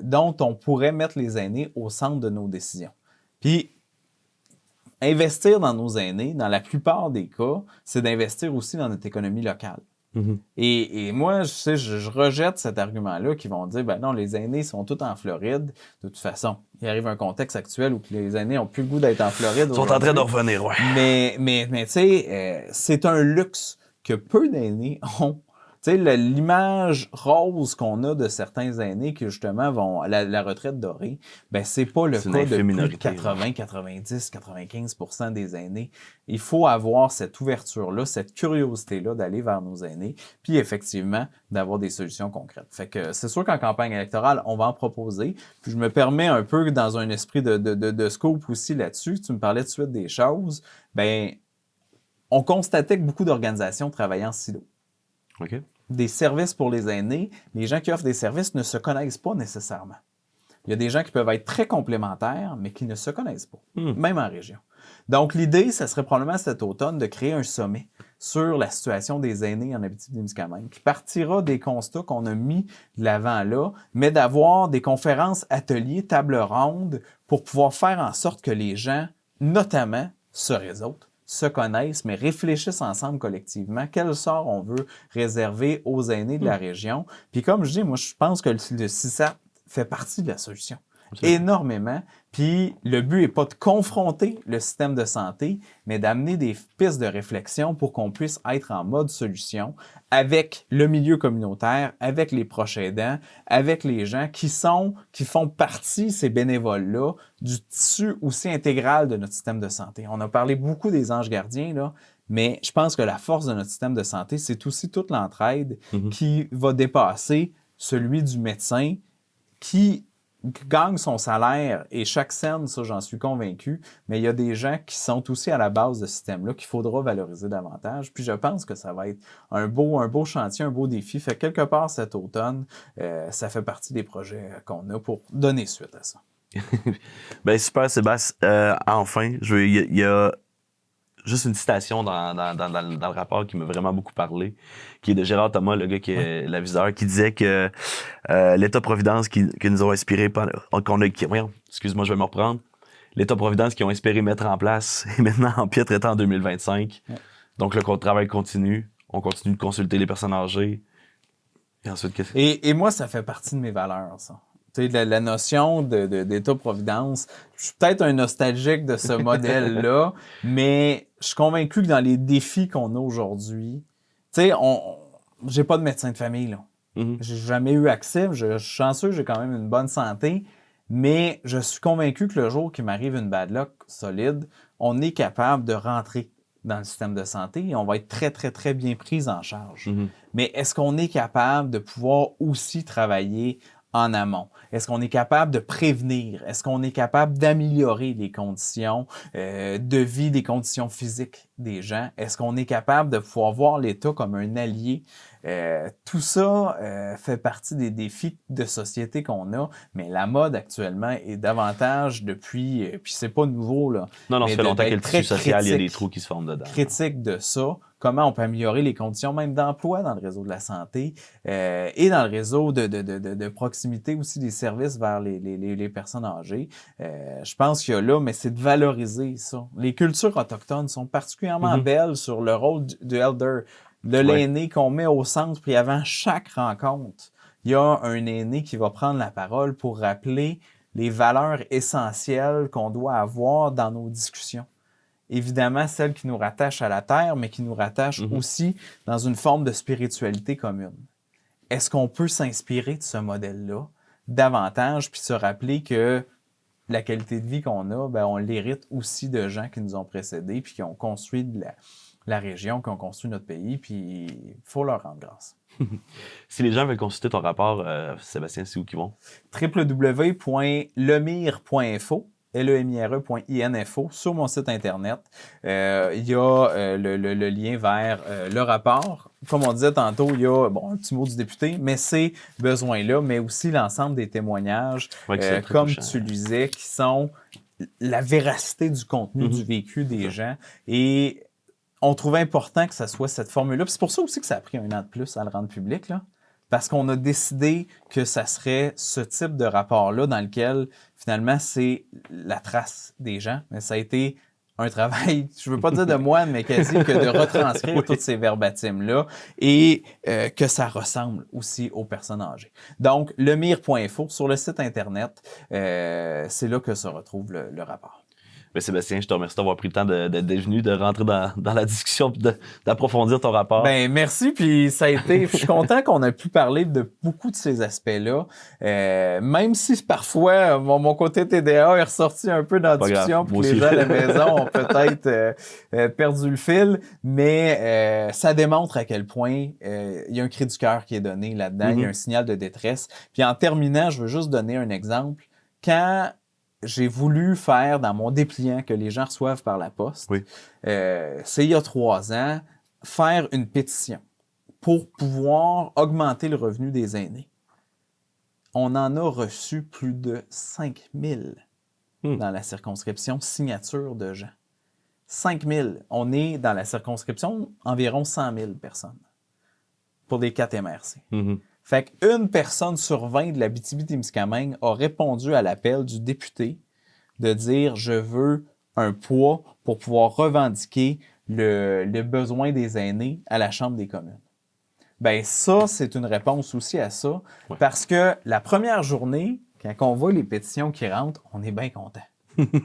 dont on pourrait mettre les aînés au centre de nos décisions. Puis, investir dans nos aînés, dans la plupart des cas, c'est d'investir aussi dans notre économie locale. Et moi, je rejette cet argument-là qui vont dire, ben non, les aînés sont tous en Floride. De toute façon, il arrive un contexte actuel où les aînés n'ont plus le goût d'être en Floride. Ils sont en train de revenir, ouais. Mais tu sais, c'est un luxe que peu d'aînés ont. Tu sais, l'image rose qu'on a de certains aînés qui, justement, vont à la retraite dorée, ben c'est pas le cas de plus de 80, 90, 95% des aînés. Il faut avoir cette ouverture-là, cette curiosité-là d'aller vers nos aînés, puis effectivement, d'avoir des solutions concrètes. Fait que c'est sûr qu'en campagne électorale, on va en proposer. Puis je me permets un peu, dans un esprit de scope aussi là-dessus, tu me parlais de suite des choses, ben on constatait que beaucoup d'organisations travaillaient en silo. OK. Des services pour les aînés, les gens qui offrent des services ne se connaissent pas nécessairement. Il y a des gens qui peuvent être très complémentaires, mais qui ne se connaissent pas, même en région. Donc, l'idée, ça serait probablement cet automne de créer un sommet sur la situation des aînés en Abitibi-Témiscamingue, qui partira des constats qu'on a mis de l'avant là, mais d'avoir des conférences, ateliers, tables rondes pour pouvoir faire en sorte que les gens, notamment, se réseautent, se connaissent, mais réfléchissent ensemble collectivement quel sort on veut réserver aux aînés de la région. Puis comme je dis, moi, je pense que le CISAT fait partie de la solution. Énormément. Puis le but n'est pas de confronter le système de santé, mais d'amener des pistes de réflexion pour qu'on puisse être en mode solution avec le milieu communautaire, avec les proches aidants, avec les gens qui font partie, ces bénévoles-là, du tissu aussi intégral de notre système de santé. On a parlé beaucoup des anges gardiens, là, mais je pense que la force de notre système de santé, c'est aussi toute l'entraide qui va dépasser celui du médecin qui gagne son salaire et chaque scène, ça j'en suis convaincu, mais il y a des gens qui sont aussi à la base de ce système-là qu'il faudra valoriser davantage. Puis je pense que ça va être un beau chantier, un beau défi. Fait que quelque part cet automne, ça fait partie des projets qu'on a pour donner suite à ça. Ben super Sébastien. Enfin, il y a juste une citation dans le rapport qui m'a vraiment beaucoup parlé, qui est de Gérard Thomas, le gars qui est l'aviseur, qui disait que l'État-providence qui nous ont inspiré, excuse-moi, je vais me reprendre. L'État-providence qui ont espéré mettre en place est maintenant en piètre état en 2025. Ouais. Donc le travail continue. On continue de consulter les personnes âgées. Et ensuite, qu'est-ce que... Et moi, ça fait partie de mes valeurs, ça. Tu sais, la notion d'État-providence, je suis peut-être un nostalgique de ce modèle-là, mais je suis convaincu que dans les défis qu'on a aujourd'hui, tu sais, j'ai pas de médecin de famille, là. J'ai jamais eu accès, je suis chanceux, j'ai quand même une bonne santé, mais je suis convaincu que le jour qu'il m'arrive une bad luck solide, on est capable de rentrer dans le système de santé et on va être très, très, très bien pris en charge. Mais est-ce qu'on est capable de pouvoir aussi travailler en amont? Est-ce qu'on est capable de prévenir? Est-ce qu'on est capable d'améliorer les conditions de vie, des conditions physiques des gens? Est-ce qu'on est capable de pouvoir voir l'État comme un allié? Tout ça fait partie des défis de société qu'on a, mais la mode actuellement est davantage depuis, puis c'est pas nouveau, là. Non, ça fait longtemps que le tissu social, il y a des trous qui se forment dedans. Critique de ça. Comment on peut améliorer les conditions même d'emploi dans le réseau de la santé et dans le réseau de proximité aussi des services vers les personnes âgées. Je pense qu'il y a là, mais c'est de valoriser ça. Les cultures autochtones sont particulièrement belles sur le rôle du elder, de l'aîné qu'on met au centre, puis avant chaque rencontre, il y a un aîné qui va prendre la parole pour rappeler les valeurs essentielles qu'on doit avoir dans nos discussions. Évidemment, celles qui nous rattachent à la terre, mais qui nous rattachent aussi dans une forme de spiritualité commune. Est-ce qu'on peut s'inspirer de ce modèle-là davantage, puis se rappeler que la qualité de vie qu'on a, ben, on l'hérite aussi de gens qui nous ont précédés, puis qui ont construit la région, qui ont construit notre pays, puis il faut leur rendre grâce. Si les gens veulent consulter ton rapport, Sébastien, c'est où qu'ils vont? www.lemire.info lemire.info sur mon site Internet. Il y a le lien vers le rapport. Comme on disait tantôt, il y a un petit mot du député, mais ces besoins-là, mais aussi l'ensemble des témoignages, comme tu le disais, qui sont la véracité du contenu du vécu des gens. Et on trouvait important que ça soit cette formule-là. Puis c'est pour ça aussi que ça a pris 1 an de plus à le rendre public, là. Parce qu'on a décidé que ça serait ce type de rapport-là dans lequel, finalement, c'est la trace des gens. Mais ça a été un travail, je ne veux pas dire de moine, mais quasi que de retranscrire tous ces verbatims-là et que ça ressemble aussi aux personnes âgées. Donc, lemire.info, sur le site Internet, c'est là que se retrouve le rapport. Mais Sébastien, je te remercie d'avoir pris le temps d'être venu, de rentrer dans la discussion, d'approfondir ton rapport. Ben merci, puis ça a été. Je suis content qu'on ait pu parler de beaucoup de ces aspects-là, même si parfois mon côté TDA est ressorti un peu dans la discussion, puis les gens à la maison ont peut-être perdu le fil, mais ça démontre à quel point il y a un cri du cœur qui est donné là-dedans, il y a un signal de détresse. Puis en terminant, je veux juste donner un exemple. Quand j'ai voulu faire dans mon dépliant que les gens reçoivent par la poste, c'est il y a 3 ans, faire une pétition pour pouvoir augmenter le revenu des aînés. On en a reçu plus de 5000 dans la circonscription, signatures de gens. 5000. On est dans la circonscription environ 100 000 personnes pour les 4 MRC. Fait qu'une personne sur 20 de l'Abitibi-Témiscamingue a répondu à l'appel du député de dire « Je veux un poids pour pouvoir revendiquer le besoin des aînés à la Chambre des communes. » Bien, ça, c'est une réponse aussi à ça, parce que la première journée, quand on voit les pétitions qui rentrent, on est bien content.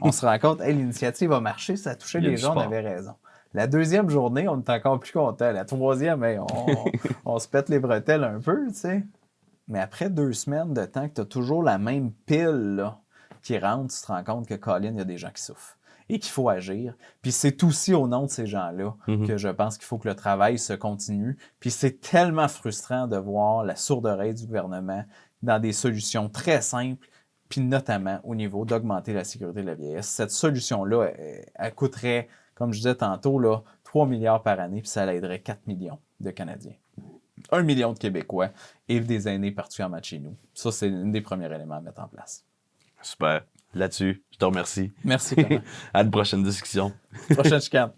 On se rend compte, hey, l'initiative a marché, ça a touché les gens, on avait raison. La deuxième journée, on est encore plus content. La troisième, hey, on se pète les bretelles un peu, tu sais. Mais après 2 semaines de temps que tu as toujours la même pile là, qui rentre, tu te rends compte que, Colin, il y a des gens qui souffrent et qu'il faut agir. Puis c'est aussi au nom de ces gens-là que je pense qu'il faut que le travail se continue. Puis c'est tellement frustrant de voir la sourde oreille du gouvernement dans des solutions très simples, puis notamment au niveau d'augmenter la sécurité de la vieillesse. Cette solution-là, elle coûterait, comme je disais tantôt, là, 3 milliards par année, puis ça aiderait 4 millions de Canadiens. 1 million de Québécois et des aînés particulièrement de chez nous. Ça, c'est un des premiers éléments à mettre en place. Super. Là-dessus, je te remercie. Merci, Thomas. À une prochaine discussion. Prochaine chicane.